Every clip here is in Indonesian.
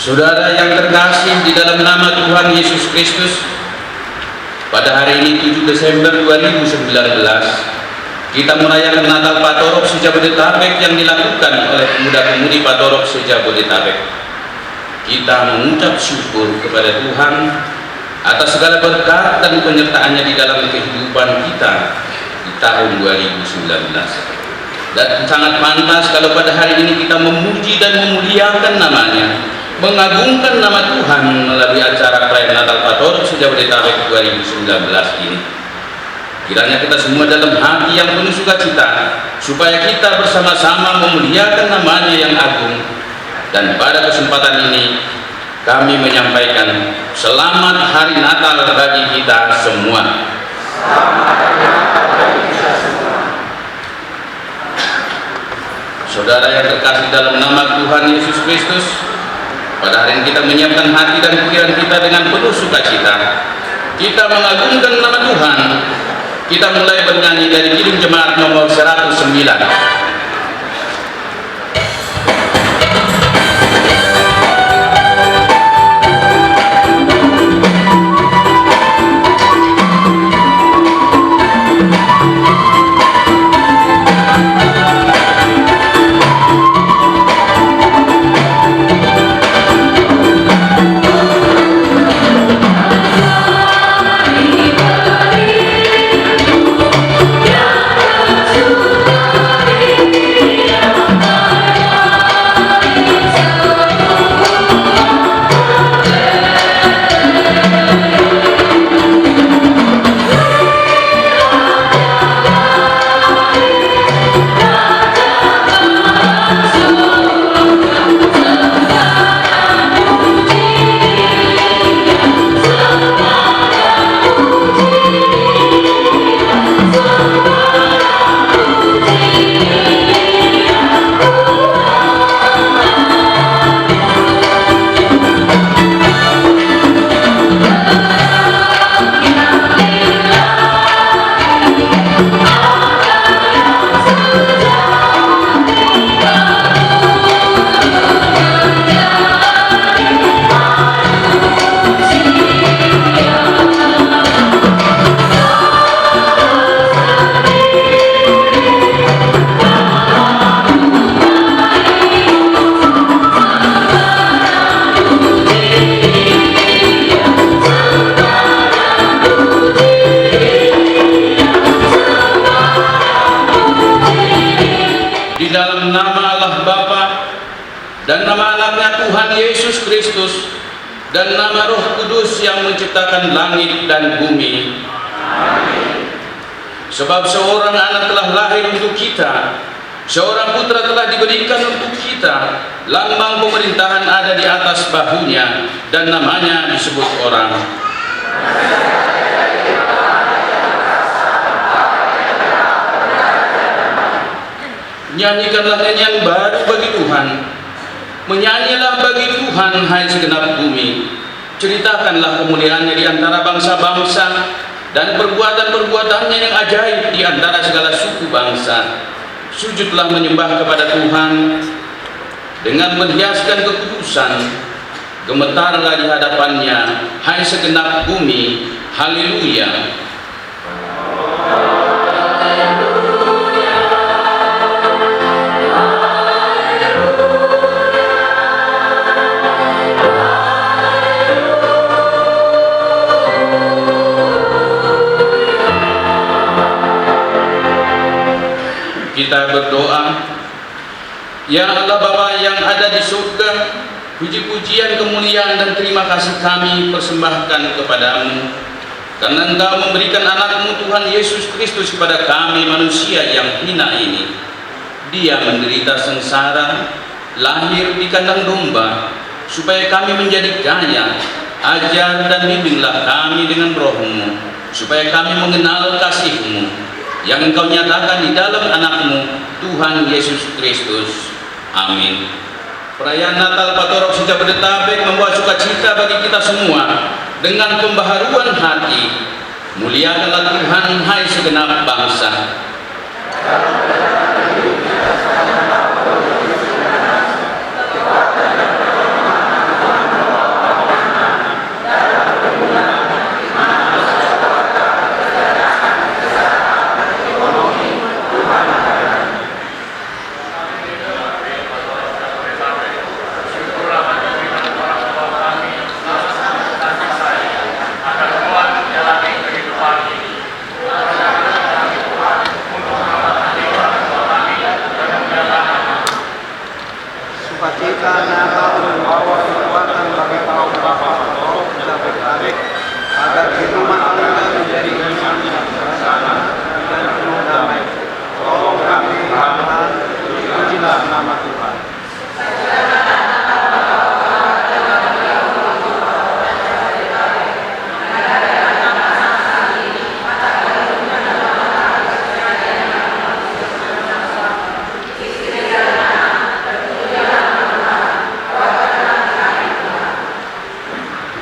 Saudara yang terkasih di dalam nama Tuhan Yesus Kristus, pada hari ini 7 Desember 2019 kita merayakan Natal Patorok Sejabodetabek yang dilakukan oleh pemuda-pemudi Patorok Sejabodetabek. Kita mengucap syukur kepada Tuhan atas segala berkat dan penyertaannya di dalam kehidupan kita di tahun 2019. Dan sangat pantas kalau pada hari ini kita memuji dan memuliakan namanya, mengagungkan nama Tuhan melalui acara perayaan Natal Patorok Sejabodetabek 2019 ini. Kiranya kita semua dalam hati yang penuh sukacita, supaya kita bersama-sama memuliakan namanya yang agung. Dan pada kesempatan ini kami menyampaikan selamat hari Natal bagi kita semua. Saudara yang terkasih dalam nama Tuhan Yesus Kristus, pada hari ini kita menyiapkan hati dan pikiran kita dengan penuh sukacita. Kita mengagungkan nama Tuhan. Kita mulai bernyanyi dari Kidung Jemaat nomor 109. Dan nama anaknya Tuhan Yesus Kristus dan nama Roh Kudus yang menciptakan langit dan bumi. Amin. Sebab seorang anak telah lahir untuk kita, seorang putra telah diberikan untuk kita, lambang pemerintahan ada di atas bahunya, dan namanya disebut orang. Nyanyikanlah nyanyian baru bagi Tuhan. Menyanyilah bagi Tuhan, hai segenap bumi. Ceritakanlah kemuliaannya di antara bangsa-bangsa, dan perbuatan-perbuatannya yang ajaib di antara segala suku bangsa. Sujudlah menyembah kepada Tuhan dengan menghiaskan kekudusan. Gemetarlah di hadapannya, hai segenap bumi. Haleluya. Kita berdoa. Ya Allah Bapa yang ada di surga, puji-pujian, kemuliaan dan terima kasih kami persembahkan kepadamu, karena Engkau memberikan anakmu Tuhan Yesus Kristus kepada kami manusia yang hina ini. Dia menderita sengsara, lahir di kandang domba, supaya kami menjadi kaya. Ajar dan bimbinglah kami dengan Roh-Mu, supaya kami mengenal kasih-Mu yang Engkau nyatakan di dalam anakmu Tuhan Yesus Kristus. Amin. Perayaan Natal Patorok Sejabodetabek membawa sukacita bagi kita semua dengan pembaharuan hati. Muliakanlah Tuhan, hai segenap bangsa.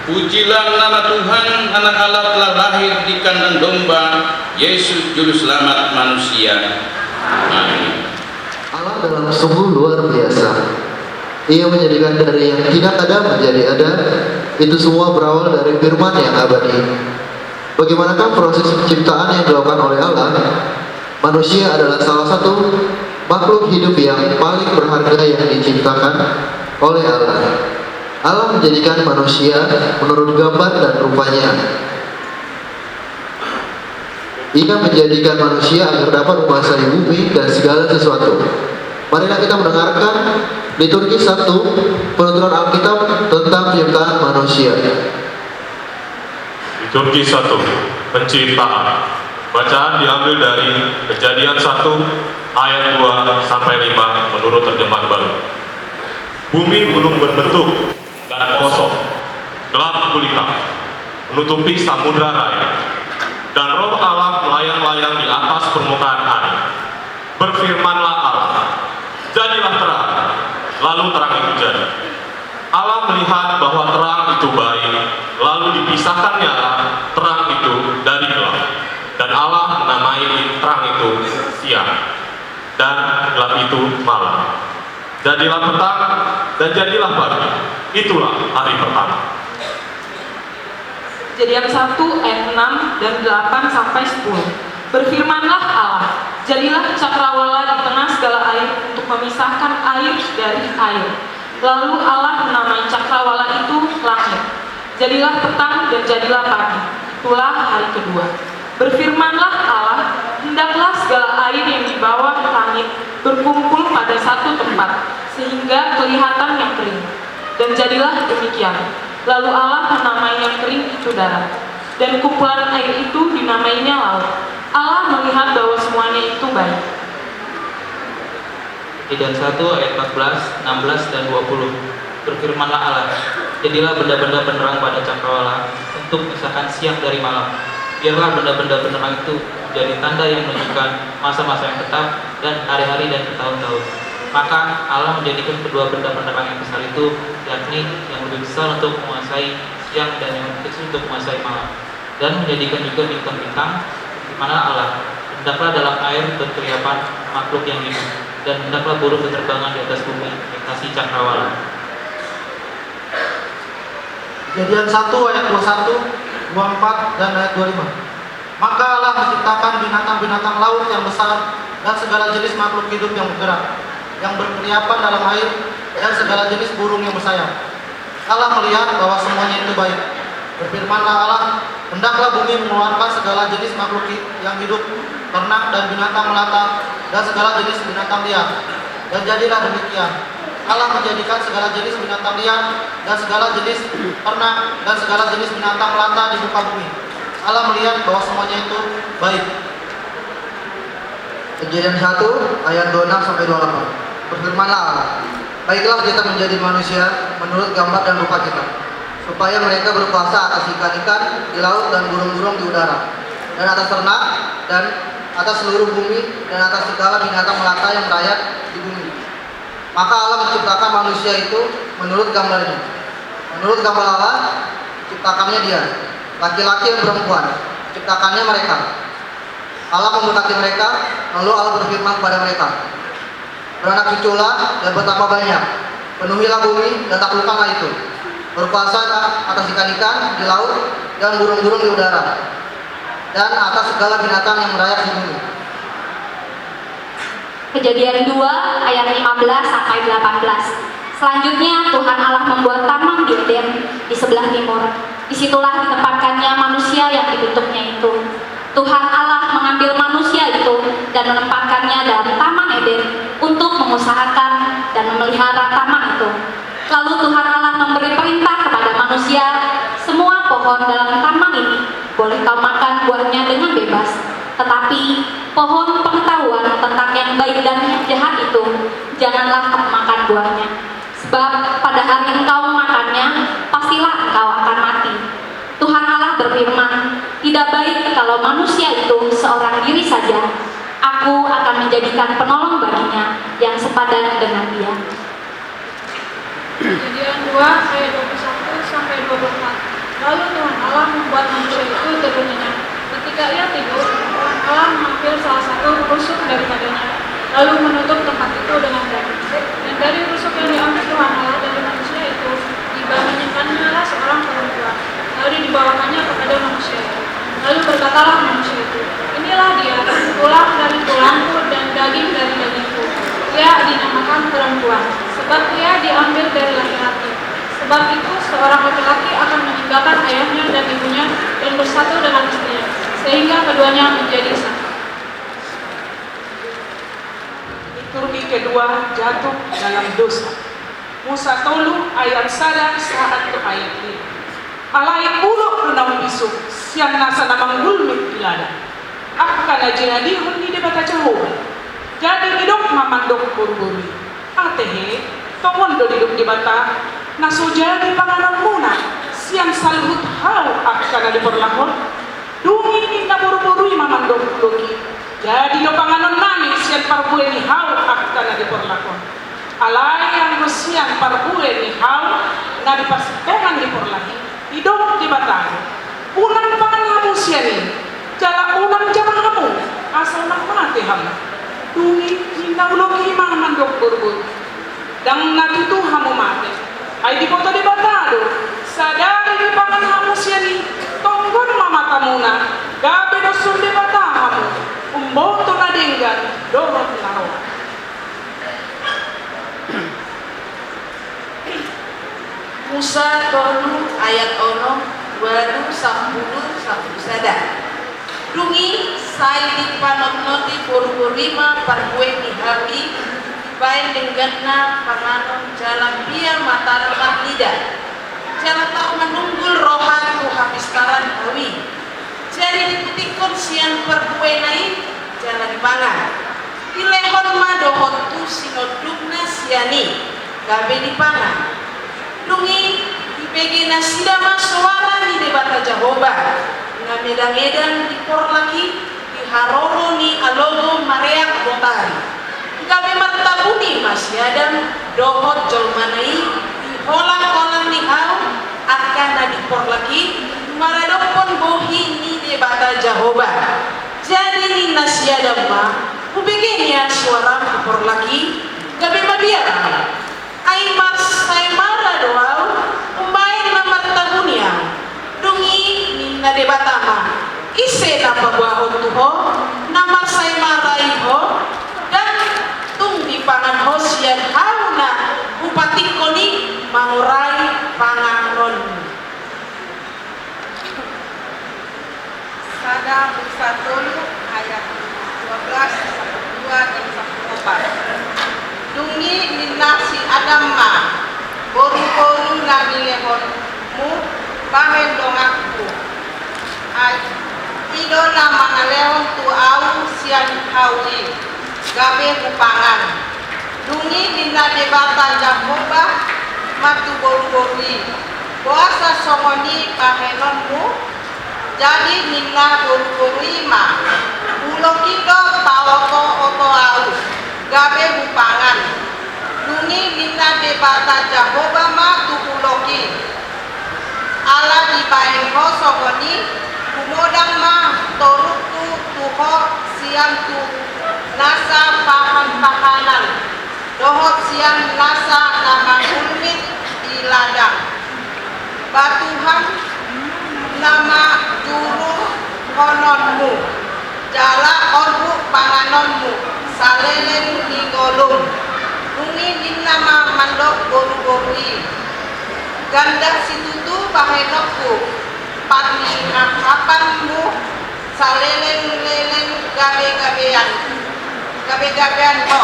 Pujilah nama Tuhan, anak Allah telah lahir di kandang domba, Yesus juru selamat manusia. Amin. Allah dalam sungguh luar biasa. Ia menjadikan dari yang tidak ada menjadi ada. Itu semua berawal dari firman yang abadi. Bagaimanakah proses penciptaan yang dilakukan oleh Allah? Manusia adalah salah satu makhluk hidup yang paling berharga yang diciptakan oleh Allah. Allah menjadikan manusia menurut gambar dan rupanya. Ia menjadikan manusia agar dapat menguasai bumi dan segala sesuatu. Marilah kita mendengarkan liturgi 1 penuturan Alkitab tentang penciptaan manusia. Liturgi 1 Penciptaan. Bacaan diambil dari Kejadian 1 ayat 2 sampai 5 menurut terjemahan baru. Bumi belum berbentuk dan kosong, gelap gulita, menutupi samudra raya, dan roh Allah melayang-layang di atas permukaan air. Berfirmanlah Allah, jadilah terang, lalu terang itu jadi. Allah melihat bahwa terang itu baik, lalu dipisahkannya terang itu dari gelap. Dan Allah menamai terang itu siang, dan gelap itu malam. Jadilah petang, dan jadilah pagi. Itulah hari pertama. Kejadian 1 ayat 6 dan 8 sampai 10. Berfirmanlah Allah, jadilah cakrawala di tengah segala air untuk memisahkan air dari air. Lalu Allah menamai cakrawala itu langit. Jadilah petang dan jadilah pagi. Itulah hari kedua. Berfirmanlah Allah, hendaklah segala air yang di bawah langit berkumpul pada satu tempat, sehingga kelihatan yang kering. Dan jadilah demikian. Lalu Allah menamai yang kering itu darat, dan kumpulan air itu dinamainya laut. Allah melihat bahwa semuanya itu baik. Kejadian 1 ayat 14, 16 dan 20. Berfirmanlah Allah, jadilah benda-benda penerang pada cakrawala untuk memisahkan siang dari malam. Biarlah benda-benda penerang itu jadi tanda yang menunjukkan masa-masa yang tetap dan hari-hari dan bertahun-tahun. Maka Allah menjadikan kedua benda penerang yang besar itu, yakni yang lebih besar untuk menguasai siang dan yang lebih kecil untuk menguasai malam, dan menjadikan juga bintang-bintang. Di mana Allah, hendaklah dalam air berkeliapan makhluk yang hidup, dan hendaklah burung berterbangan di atas bumi melintasi cakrawala. Kejadian 1 ayat 21, 24 dan ayat 25. Maka Allah menciptakan binatang-binatang laut yang besar dan segala jenis makhluk hidup yang bergerak, yang berkeliapan dalam air, dan segala jenis burung yang bersayap. Allah melihat bahwa semuanya itu baik. Berfirmanlah Allah, hendaklah bumi mengeluarkan segala jenis makhluk yang hidup, ternak dan binatang melata, dan segala jenis binatang liar. Dan jadilah demikian. Allah menjadikan segala jenis binatang liar dan segala jenis ternak dan segala jenis binatang melata di muka bumi. Allah melihat bahwa semuanya itu baik. Kejadian 1 ayat 26 sampai 28. Berfirmanlah Allah, baiklah kita menjadi manusia menurut gambar dan rupa kita, supaya mereka berkuasa atas ikan-ikan di laut dan burung-burung di udara, dan atas ternak, dan atas seluruh bumi, dan atas segala binatang melata yang merayap di bumi. Maka Allah menciptakan manusia itu menurut gambarnya. Menurut gambar Allah, ciptakannya dia, laki-laki dan perempuan, ciptakannya mereka. Allah memberkati mereka, lalu Allah berfirman kepada mereka, beranak cuculah dan bertambah banyak, penuhilah bumi dan taklukkanlah itu, berkuasa atas ikan-ikan di laut dan burung-burung di udara, dan atas segala binatang yang merayap di bumi. Kejadian 2 ayat 15 sampai 18. Selanjutnya Tuhan Allah membuat taman di Eden di sebelah timur. Disitulah ditempatkannya manusia yang dibentuknya itu. Tuhan Allah mengambil manusia itu dan menempatkannya dalam taman Eden untuk mengusahakan dan memelihara taman itu. Lalu Tuhan Allah memberi perintah kepada manusia, semua pohon dalam taman ini boleh kau makan buahnya dengan bebas, tetapi pohon pengetahuan tentang yang baik dan yang jahat itu janganlah kau makan buahnya, sebab pada hari engkau makannya pastilah engkau akan mati. Tuhan Allah berfirman, tidak baik kalau manusia itu seorang diri saja. Aku akan menjadikan penolong baginya yang sepadan dengan dia. Kejadian 2 ayat 21 sampai 24. seorang laki-laki akan meninggalkan ayahnya dan ibunya dan bersatu dengan istrinya, sehingga keduanya menjadi satu. Liturgi kedua jatuh dalam dosa. Musa tolu ayat sada saat tu ayat ini. Alai ulo renang bisu siang nasa namang gulmit ilada. Akan aja di hundi debata Jehovah. Jadi hidup mamandok buru-buru. Atehe tongon do hidup debata naso jadi panganan muna siang salhut hau akan ada perlakon. Dungi ninda buru-buru mamandok doki. Jadi do panganan nami siang parbue ni hau akan ada perlakon. Alai yang siang parbue ni hau na dipasitongan di porlahi. Hidup di batang unang pangan hamu siani jala unang jama hamu asal nak mati hamu dungi hinda uloki mangan dok burbur dang natutu hamu mati ay di kota di batado sadari di pangan hamu siani tonggon mama tamuna gabe dosun di batang hamu umboto na denggan dorot naro. Musa tolu ayat ono baru 10 sada. Dungi sai di panot-noti puru-purima parbueh di hari bain denganna panganon jalan biar mata lemak lidah. Jalan tak menunggul rohan tu habis taran hawi. Jadi diputikon sian parbueh naik jalan pangan. Dilehon madohot tu sinodukna siani gabe di pangan. Dungi dipegi nasidama suara di debata Jehovah ngamedang-edang di porlaki di haroro ni alogo mareak botari gabe martabuni masyadan dohot jolmanai di holang-holang ni hau akan di porlaki maradopon bohi ni debata Jehovah. Jadi ni nasyadam ma ubegenya suara di porlaki gabe mabiara ay mara doaw umain na martabunia dungi minna debatama ise na pagwahon tuho na marsay mara iho dan tung di pangan hosyan hauna upatik koni mangurai panganon. Sada Musa tolu ayat 12, 2 dan 14. Dungi ninasi adamma boru-boru nami lehonmu bahen dongakku ay idola mangalehon tu au sian hawi gabe kupangan dungi nina debata Jehovah matu boru-borui puasa songoni bahenonmu jadi nina boru-borui ma ulokido paoto oto au gabe bupangan dungi minna debata Jehovah ma tukuloki ala dibain ho sogoni kumodang ma torutu tuho siang tu nasa pahan-pahanan dohot siang nasa nama ulmit di ladang batuhan nama juru hononmu jala orbu panganonmu salelen di golum bungi dinama mandok boru-borui ganda situtu pahenokku patni hapanmu salelen-lelen gabe-gabean ho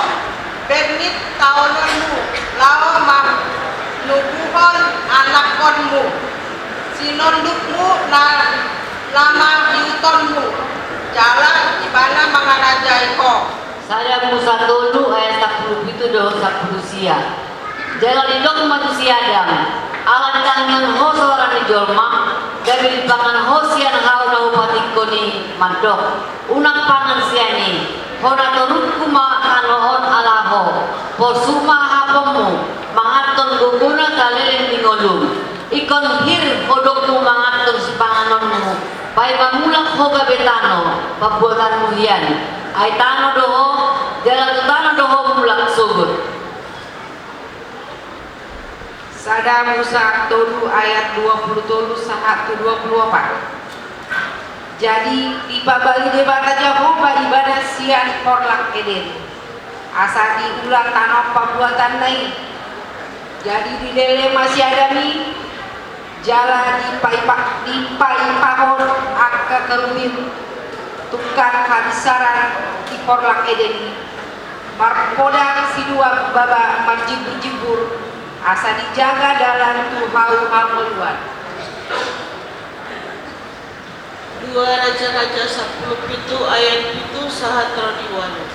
bernit taononmu lao mah nubuhon anakonmu sinondukmu na lama yutonmu jalan ibana mangarajai ho. Sada Musa tolu ayat 10 itu doh 10 sia. Jalan indok manusia Adam. Alat tangan ho seorang di jolma, gabi pangan ho sian hau na upati koni mandok. Unak pangan siani, hona torutku ma kanoon alaho. Posuma hapomu, mangaton guguna kalelen dingolum. Ikon hir hodokmu mangaton si panganonmu. Pai pamulak ho gabetano, pabuatanmu hian. Ay tano doho, jalan tano doho mulak subur. Sada Musa tolu ayat 20 tolu sahat 24. Jadi dipabali debata Jehovah ibadah sian korlak eden. Asa diulang tanah pabuatan naik. Jadi di dele masih ada mi Jala dipaipahon akka kerubin tukang hadisaran di porlak edeni. Marpodang si dua baba marjibur-jibur asa dijaga dalam tuhau hameluan. 2 Raja-Raja 10 ayat 7 saha terdiwalu.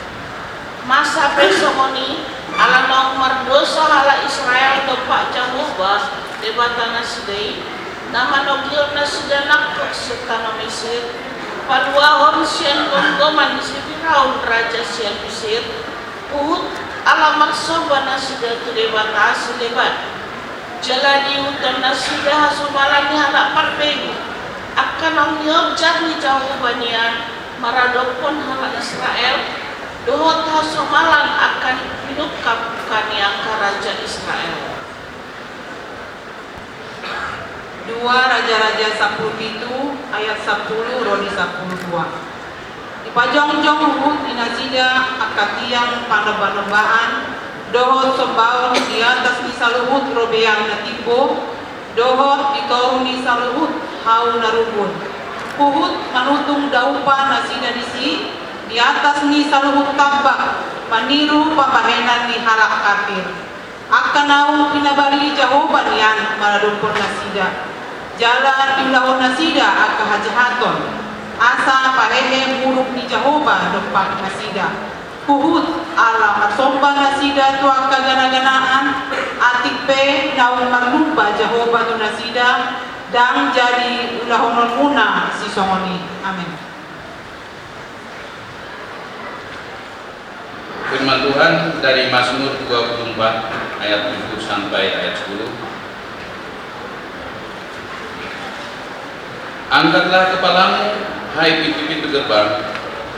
Masa besokoni ala nomor dosa hala Israel dopak Jehovah debatana sidai nama nogil nasidanak serta Mesir paduahon sian gonggoman si Firaun raja sian Mesir Uhud ala maksoba nasida tu debata silebat jalani utan nasida hasumalani hala parpegu akan angyog jadi Jehovah nian maradopon hala Israel dohot hasumalan akan pinukap bukan yang ke raja Israel. 2 Raja-Raja 10 ayat 10 rodi 12. Di pajongjong Uhud dinasida akatiang panebah-nebahan dohot sembaun di atas ni saluhut robeang natibo dohot ditoruni saluhut hau narubun. Uhud manutung daupa nasida disi di atas ni saluhut tabak paniru pamahenan ni halak kafir. Akan naung pinabali Jehovah yang maradupon nasida. Jalan diulahon nasida aka hajahaton asa pahehe buruk ni Jehovah dopak nasida Uhud ala asomba nasida tu aka gana-ganaan atik pe naung marlupa Jehovah tu nasida dan jadi ulahon muna si songoni. Amin. Firman Tuhan dari Mazmur 24 ayat 7 sampai ayat 10. Angkatlah kepalamu, hai pintu-pintu gerbang,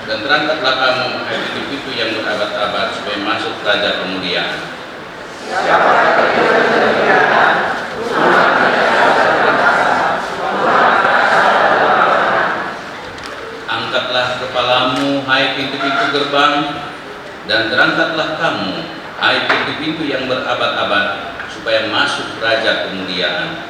dan terangkatlah kamu, hai pintu-pintu yang berabad-abad, supaya masuk Raja kemuliaan. Angkatlah kepalamu, hai pintu-pintu gerbang, dan terangkatlah kamu, hai pintu-pintu yang berabad-abad, supaya masuk Raja kemuliaan.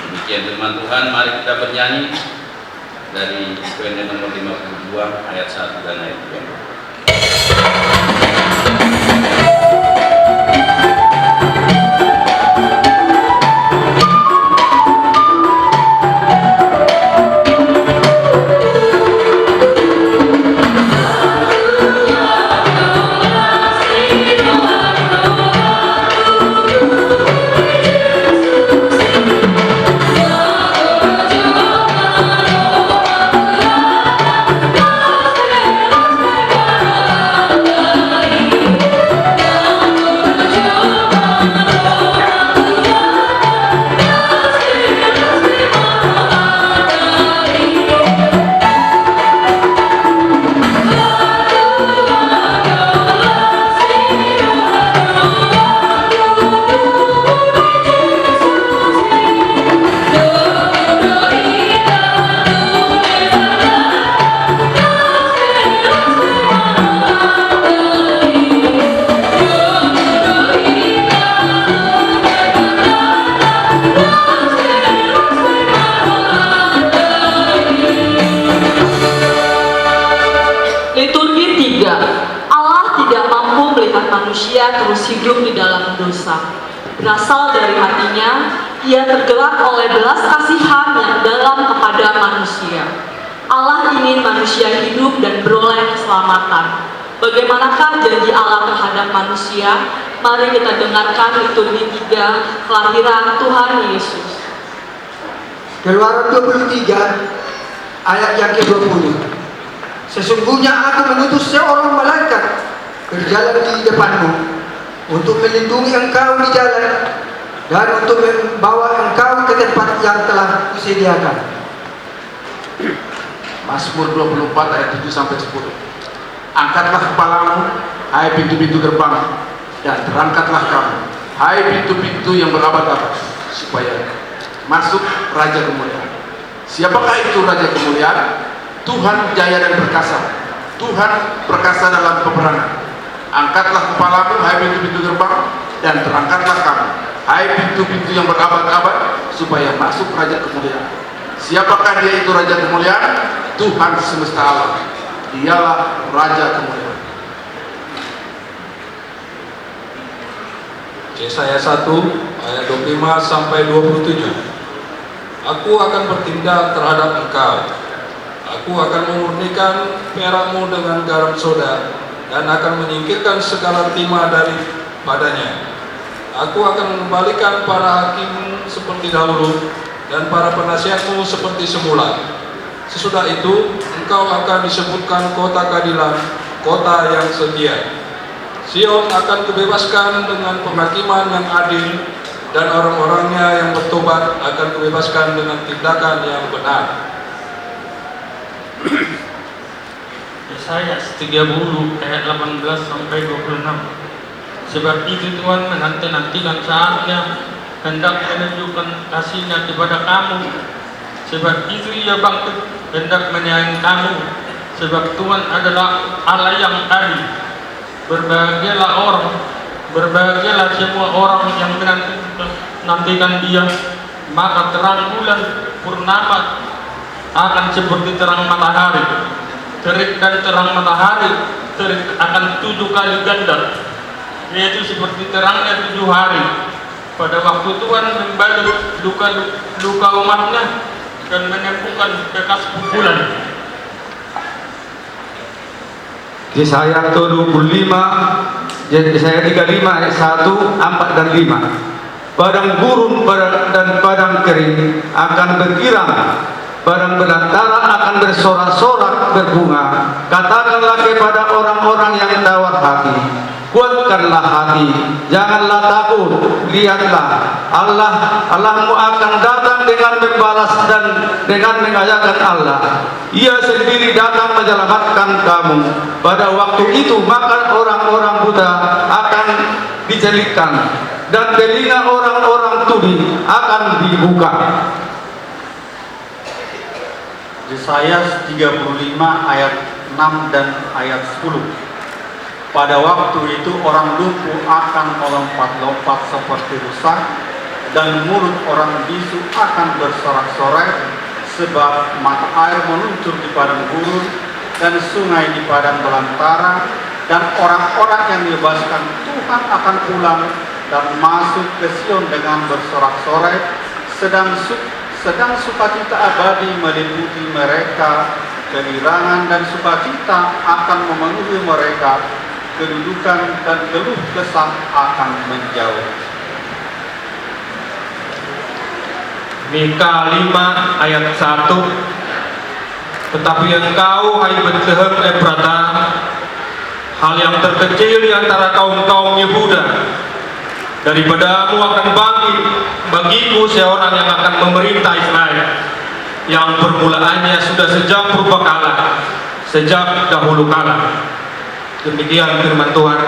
Demikian firman Tuhan, mari kita bernyanyi dari poin nomor 52 ayat 1 dan ayat 2. Manusia terus hidup di dalam dosa. Berasal dari hatinya, ia tergerak oleh belas kasihan yang dalam kepada manusia. Allah ingin manusia hidup dan beroleh keselamatan. Bagaimanakah janji Allah terhadap manusia? Mari kita dengarkan liturgi 3 kelahiran Tuhan Yesus. Keluaran 23 ayat yang ke-20. Sesungguhnya aku mengutus seorang malaikat berjalan di depanmu untuk melindungi engkau di jalan dan untuk membawa engkau ke tempat yang telah kusediakan. Mazmur 24 ayat 7 sampai 10. Angkatlah kepalamu, hai pintu-pintu gerbang, dan terangkatlah kamu, hai pintu-pintu yang berabad-abad, supaya masuk Raja kemuliaan. Siapakah itu Raja kemuliaan? Tuhan jaya dan perkasa, Tuhan perkasa dalam peperangan. Angkatlah kepalamu, hai pintu-pintu gerbang, dan terangkatlah kamu, hai pintu-pintu yang berabad-abad, supaya masuk Raja kemuliaan. Siapakah dia itu Raja kemuliaan? Tuhan semesta alam. Dialah Raja kemuliaan. Yesaya 1 ayat 25 sampai 27. Aku akan bertindak terhadap engkau. Aku akan memurnikan perakmu dengan garam soda dan akan menyingkirkan segala timah daripadanya. Aku akan mengembalikan para hakimmu seperti dahulu dan para penasihatmu seperti semula. Sesudah itu engkau akan disebutkan kota keadilan, kota yang setia. Sion akan kubebaskan dengan penghakiman yang adil, dan orang-orangnya yang bertobat akan kubebaskan dengan tindakan yang benar. Yesaya 30 ayat 18 sampai 26. Sebab itu Tuhan menanti-nantikan saatnya hendak menunjukkan kasih-Nya kepada kamu. Sebab itu Ia bangkit hendak menyayangi kamu. Sebab Tuhan adalah Allah yang adil. Berbahagialah semua orang yang menantikan Dia. Maka terang bulan purnama akan seperti terang matahari. Terik dan terang matahari terik akan 7 kali ganda, yaitu seperti terangnya 7 hari. Pada waktu Tuhan membalut luka umatnya dan menyembuhkan bekas pukulan. Yesaya 35 Yesaya 35 ayat 1, 4 dan 5. Padang gurun dan padang kering akan bergirang, padang belantara akan bersorak-sorak berbunga. Katakanlah kepada orang-orang yang tawar hati, kuatkanlah hati, janganlah takut. Lihatlah, Allahmu akan datang dengan membalas dan dengan mengayakan Allah. Ia sendiri datang menyelamatkan kamu. Pada waktu itu maka orang-orang buta akan dijelitkan, dan telinga orang-orang tuli akan dibuka. Yesaya 35 ayat 6 dan ayat 10. Pada waktu itu orang lumpuh akan melompat-lompat seperti rusa, dan mulut orang bisu akan bersorak-sorai, sebab mata air meluncur di padang gurun dan sungai di padang belantara, dan orang-orang yang dibebaskan Tuhan akan pulang dan masuk ke Sion dengan bersorak-sorai, sedang sukacita abadi meliputi mereka, kegirangan dan sukacita akan memenuhi mereka, kedudukan dan keluh kesah akan menjauh. Mika 5 ayat 1. Tetapi engkau, hai Betlehem Efrata, hal yang terkecil di antara kaum-kaum Yehuda, daripadamu akan bagiku seorang yang akan memerintah Israel, yang permulaannya sudah sejak purbakala, sejak dahulu kala. Demikian firman Tuhan.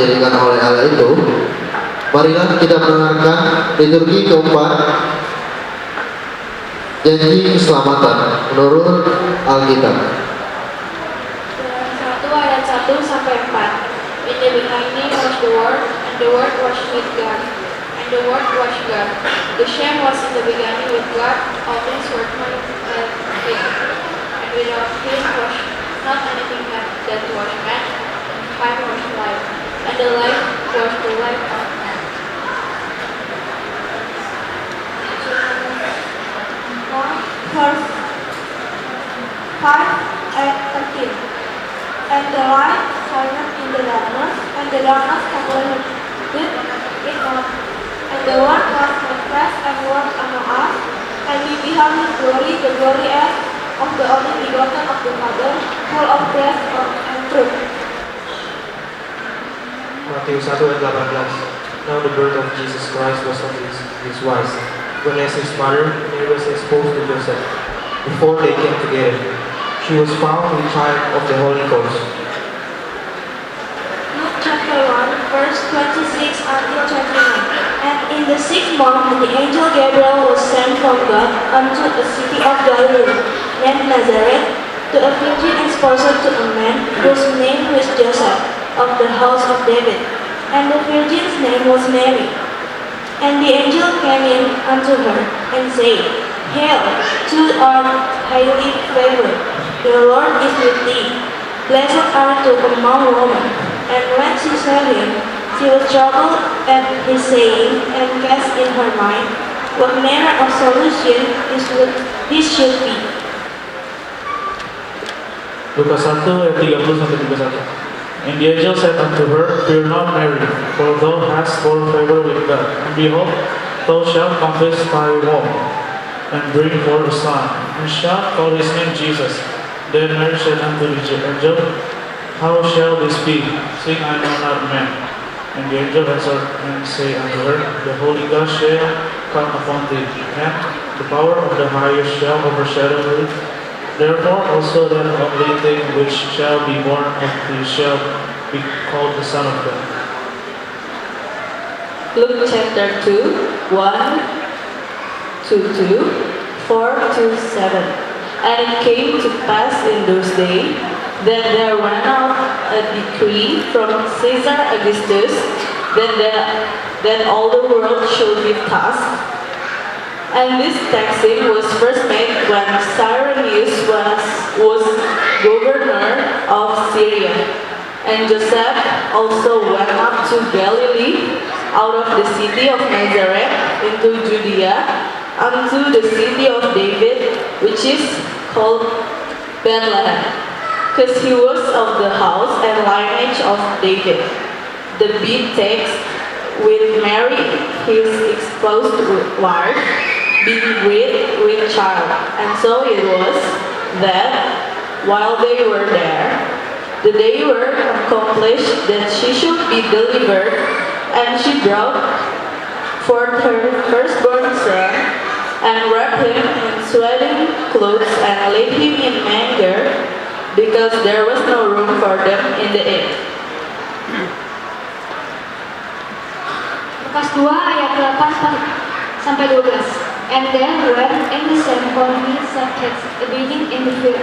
didirikan oleh Allah itu, marilah kita mendengarkan liturgi keempat, janji keselamatan menurut Alkitab. 1 ayat 1 sampai 4. In the beginning was the Word, and the Word was with God, and the Word was God. The same was in the beginning with God. All things were made by Him, and without Him was not anything that was made. And Him was life, and the life was the life of man. Verse 5 ayat 13. And the light shined in the darkness, and the darkness comprehended it not. And the Word was manifest and was among us, and we beheld His glory, the glory as of the only begotten of the Father, full of grace and truth. Matthew 1 ayat 18. Now the birth of Jesus Christ was of this wise. When as his mother, Mary was exposed to Joseph, before they came together, she was found with child of the Holy Ghost. Luke chapter 1, verse 26 until 29. And in the 6th month, the angel Gabriel was sent from God unto a city of Galilee, named Nazareth, to a virgin espoused to a man whose name was Joseph, of the house of David. And the virgin's name was Mary. And the angel came in unto her, and said, Hail, thou art highly favored, the Lord is with thee. Blessed art thou among women. And when she saw him, she was troubled at his saying, and cast in her mind what manner of solution this should be. Lukas 1 ayat 30-31. And the angel said unto her, Fear not, Mary, for thou hast found favor with God. And behold, thou shalt compass thy womb, and bring forth a son, and shalt call his name Jesus. Then Mary said unto the angel, How shall this be, seeing I know not man? And the angel answered and said unto her, The Holy Ghost shall come upon thee, and the power of the highest shall overshadow thee. Therefore also that only thing which shall be born of thee shall be called the Son of God. Luke chapter 2, 1 to 2, 4 to 7. And it came to pass in those days that there went out a decree from Caesar Augustus that all the world should be taxed. And this taxing was first made when Cyrenius was governor of Syria. And Joseph also went up to Galilee, out of the city of Nazareth into Judea, unto the city of David, which is called Bethlehem, because he was of the house and lineage of David. The being takes with Mary, his espoused wife, being with child. And so it was that while they were there, the day were accomplished that she should be delivered, and she brought forth her firstborn son, and wrapped him in swaddling clothes, and laid him in manger, because there was no room for them in the inn. Lukas 2 ayat 8 sampai 12. And there were in the same company shepherds abiding in the field,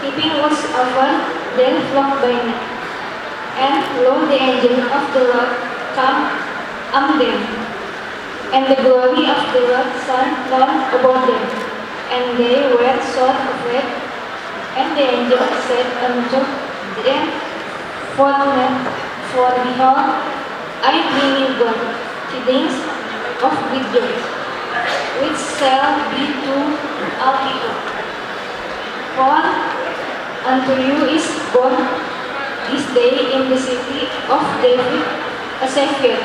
keeping watch over their flock by night. And lo, the angel of the Lord come among them, and the glory of the Lord shone down upon them, and they were sore afraid. And the angel said unto them, For behold, I bring you God tidings of great joy, which shall be to all people. For unto you is born this day in the city of David a Savior,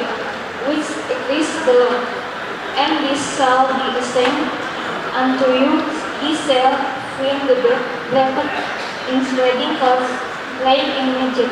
which is the Lord. And this shall be a sign unto you: he shall find the bed wrapped in swaddling clothes, lying in manger.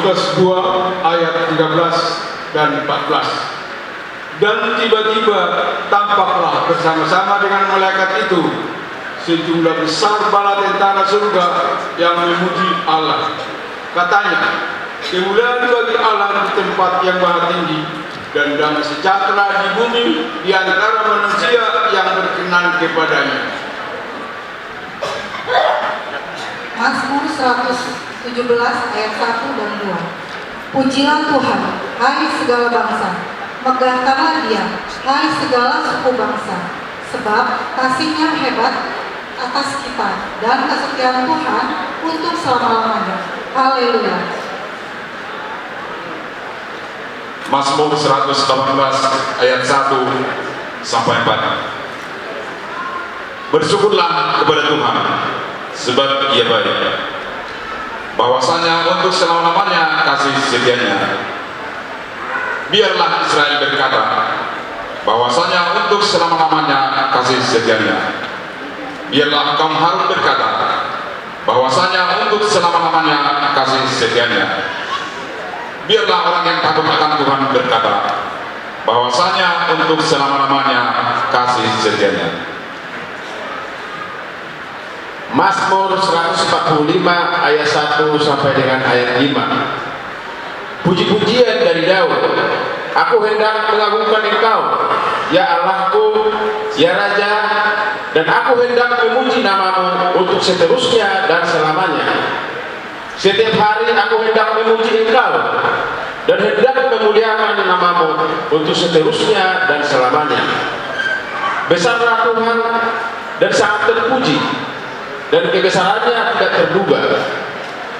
Lukas 2 ayat 13 dan 14. Dan tiba-tiba tampaklah bersama-sama dengan malaikat itu sejumlah besar bala tentara surga yang memuji Allah. Katanya, kemuliaan bagi Allah di tempat yang maha tinggi, dan damai sejahtera di bumi di antara manusia yang berkenan kepadanya. Mazmur 117 ayat 1 dan 2. Pujilah Tuhan, hai segala bangsa, megahkanlah Dia, hai segala suku bangsa, sebab kasih-Nya hebat atas kita dan kesetiaan Tuhan untuk selama-lamanya. Haleluya. Mazmur 118 ayat 1 sampai 4. Bersyukurlah kepada Tuhan, sebab Ia baik. Bahwasanya untuk selama-lamanya kasih setianya. Biarlah Israel berkata, bahwasanya untuk selama-lamanya kasih setianya. Biarlah kaum Harun berkata, bahwasanya untuk selama-lamanya kasih setianya. Biarlah orang yang takut akan Tuhan berkata, bahwasanya untuk selama-lamanya kasih setianya. Mazmur 145 ayat 1 sampai dengan ayat 5. Puji-pujian dari Daud. Aku hendak mengagungkan Engkau, ya Allahku, ya Raja, dan aku hendak memuji namamu untuk seterusnya dan selamanya. Setiap hari aku hendak memuji Engkau dan hendak memuliakan namamu untuk seterusnya dan selamanya. Besarlah Tuhan dan sangat terpuji, dan kebesarannya tidak terduga.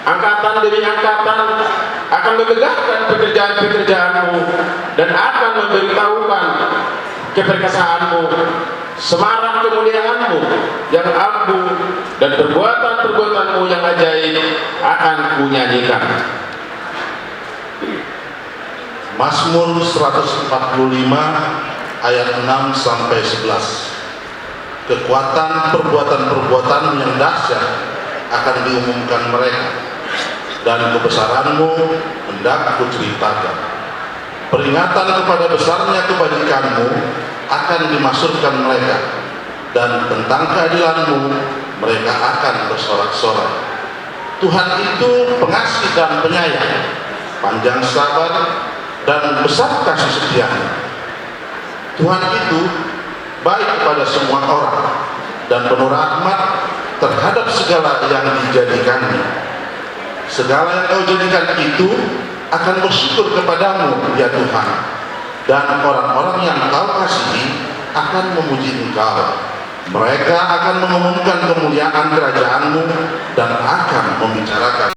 Angkatan demi angkatan akan memegahkan pekerjaan-pekerjaanmu dan akan memberitahukan keperkasaanmu, semarak kemuliaanmu yang agung, dan perbuatan-perbuatanmu yang ajaib akan kunyanyikan. Mazmur 145 ayat 6 sampai 11. Kekuatan perbuatan-perbuatan yang dahsyat akan diumumkan mereka, dan kebesaranmu hendak kuceritakan. Peringatan kepada besarnya kebajikanmu akan dimaksudkan mereka, dan tentang keadilanmu mereka akan bersorak-sorai. Tuhan itu pengasih dan penyayang, panjang sabar dan besar kasih setianya. Tuhan itu baik kepada semua orang dan penuh rahmat terhadap segala yang dijadikannya. Segala yang kau jadikan itu akan bersyukur kepadamu, ya Tuhan, dan orang-orang yang kau kasihi akan memuji Engkau. Mereka akan mengumumkan kemuliaan kerajaanmu dan akan membicarakan